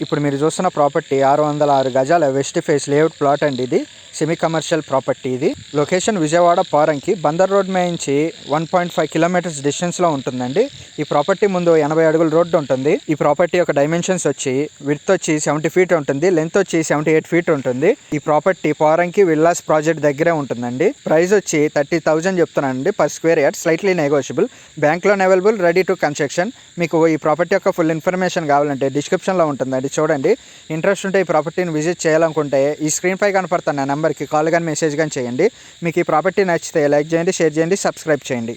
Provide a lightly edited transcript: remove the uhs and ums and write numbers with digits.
ఇప్పుడు మీరు చూస్తున్న ప్రాపర్టీ 606 గజాల వెస్ట్ ఫేస్ లేఅవుట్ ప్లాట్ అండి. ఇది సెమీ కమర్షియల్ ప్రాపర్టీ. ఇది లొకేషన్ విజయవాడ పారంకి బందర్ రోడ్ నుంచి 1.5 కిలోమీటర్స్ డిస్టెన్స్లో ఉంటుందండి. ఈ ప్రాపర్టీ ముందు 80 అడుగుల రోడ్డు ఉంటుంది. ఈ ప్రాపర్టీ యొక్క డైమెన్షన్స్ వచ్చి విడ్త్ వచ్చి 70 ఫీట్ ఉంటుంది, లెంత్ వచ్చి 78 ఫీట్ ఉంటుంది. ఈ ప్రాపర్టీ పారంకి విల్లాస్ ప్రాజెక్ట్ దగ్గరే ఉంటుందండి. ప్రైస్ వచ్చి 30,000 చెప్తున్నానండి per square yard, slightly negotiable, bank loan available, ready to construction. మీకు ఈ ప్రాపర్టీ యొక్క ఫుల్ ఇన్ఫర్మేషన్ కావాలంటే డిస్క్రిప్షన్లో ఉంటుందండి, చూడండి. ఇంట్రెస్ట్ ఉంటే ఈ ప్రాపర్టీని విజిట్ చేయాలనుకుంటే ఈ స్క్రీన్ పై కనపడుతున్న నెంబర్కి కాల్ కానీ మెసేజ్ కానీ చేయండి. మీకు ఈ ప్రాపర్టీ నచ్చితే లైక్ చేయండి, షేర్ చేయండి, సబ్స్క్రైబ్ చేయండి.